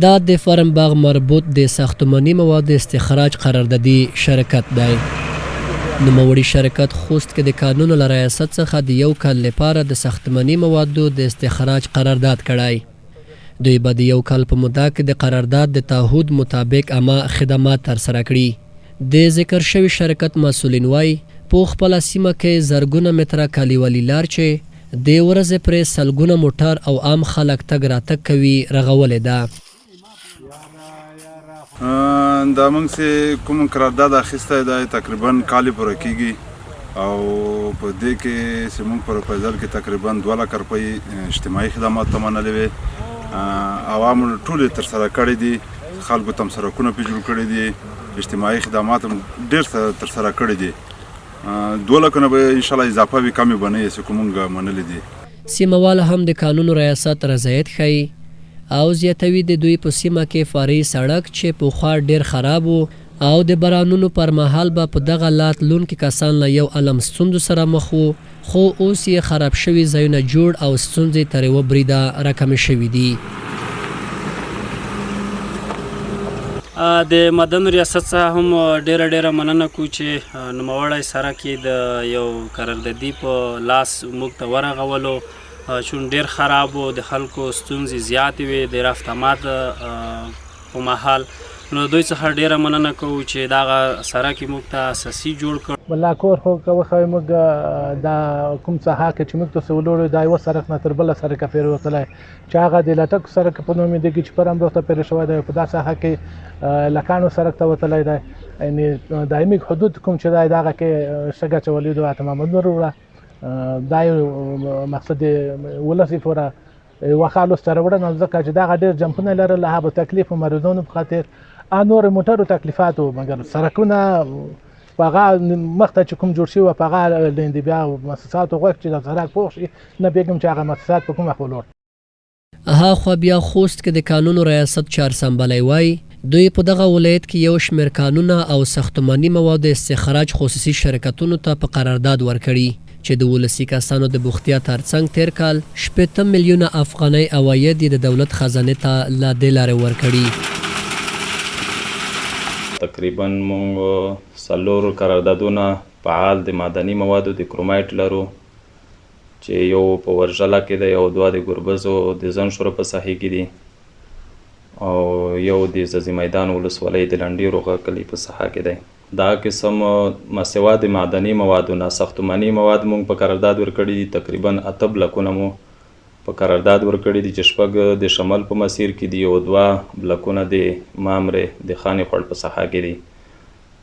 دا د فرنباغ مربوط د ساختماني مواد استخراج قراردادي شرکت دی. نوموړي شرکت خوست کې د قانون له ریاست څخه د 1 کال لپاره د ساختماني موادو د استخراج قرارداد کړی. دوی به د 1 کال په موده کې د قرارداد د تعهد مطابق عامه خدمات ترسره کړي. د ذکر شوي شرکت مسؤلین وایي په خپله سیمه کې زرګونه متره کلیوالي لار چې د ورځې پرې سلګونه موټر او عام خلک تګ راتګ کوي رغولې ده. دا موږ چې کوم قرارداد اخیستی دی تقریبا کال یې پوره کېږي او په دې کې چې موږ په پروپوزل کې تقریبا 2 لک روپۍ اجتماعي خدمات ته منلې وې. عوامو ټول یې ترسره کړي دي، خلکو ته هم سړکونه پرې جوړ کړي دي، اجتماعي خدمات هم ډېر ترسره کړي دي. 2 لکونه به انشاءالله اضافه وي، کمې به نه وي چې کوم موږ منلې دي. سیمهواله هم د قانون ریاست رضایت ښیي او زیاتوي د دوی په سیمه کې فرعي سړک چې پخوا ډېر خراب و او د بارانونو پر مهال به په دغه لار تلونکي کسان له یو عالم ستونزو سره مخ وو، خو اوس یې خراب شوي ځایونه جوړ او ستونزې تر یوه بریده راکمې شوي دي. د مدن ریاست څخه هم ډیره مننه کوو چې نوموړی سړک یې د یو قراردادي په لاس موږ ته ورغولو، چون ډیر خراب و، د خلکو ستونزې زیاتې وې د رفت آمد په مهال. نو دوی څخه ډیره مننه کوو چې دغه سړک یې موږ ته اساسي جوړ کړ. والله کور خو که وښایو موږ دا کوم ساحه کې چې موږ ته څه ولاړو دا یوه سړک نه تر بله سړکه پورې وتلی چې هغه د لټکو سړک په نوم یادېږي چې پر همدغه ته پورې شوی دی. په دا ساحه کې لکانو سړک ته وتلی دی، یعنې دایمي حدود کوم چې دی دغه کې شګه چولي دو عطا محمد نور وړه دا یو مقصد ولس یې پوره یوه خال اوس سره وړه نو ځکه چې دغه ډېر جمپونه لرل هغه به تکلیف و مریضانو په خاطر نور موټرو تکلیفات و، مګر سړکونه په هغه مخ ته چې کوم جوړ شوي وه په هغه لاندې بیا مؤسساتو غوښت چې د سړک پوخ شي نه پوهېږم چې هغه مؤسسات په کوم وخت ولاړ. هاخوا بیا خوست کې د قانون ریاست چارسنبلی وایي دوی په دغه ولایت کې یو شمېر کانونه او ساختماني مواد استخراج خصوصي شرکتونو ته په قرارداد ورکړي چې د ولسي کسانو د بوختیا ترڅنګ تیر کال 80 میلیونه افغانۍ عواید یې د دولت خزانې ته له دې لارې ورکړي. تقریبا موږ 4 قراردادونه فعال د معدني موادو د کرومایټ لرو چې یو په ورژله کې دی، یو 2 د ګربزو د زنشورو په ساحې کې دي او یو د ززي میدان ولسوالۍ د لنډیرو کلي په ساحه کې دی. دا قسم مسواد معدني موادونه ساختماني مواد موږ په قرارداد ورکړي دي. تقریبا 8 بلکونه مو په قرارداد ورکړي دي چې 6 د شمال په مسیر کې دي او 2 بلکونه د مامرې د خانې خوړ په ساحه کې دي.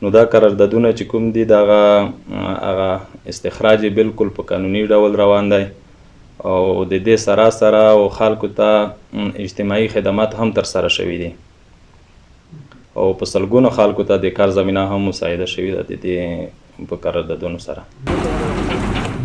نو دا قراردادونه چې کوم دي هغه استخراج بالکل په قانوني ډول روان دی او د دې سره او خلکو ته اجتماعي خدمات هم ترسره شوي دي او په سلګونو خلکو ته د کار زمینه هم مساعده شوې ده د دې په قراردادونو سره.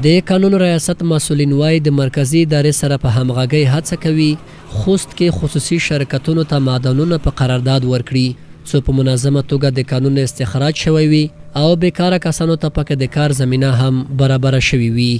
د قانون ریاست مسؤلین وایي د مرکزي ادارې سره په همغږۍ هڅه کوي خوست کې خصوصي شرکتونو ته معدنونه په قرارداد ورکړي څو په منظمه توګه د قانون استخراج شوی وي او بیکاره کسانو ته پکې د کار زمینه هم برابره شوې وي.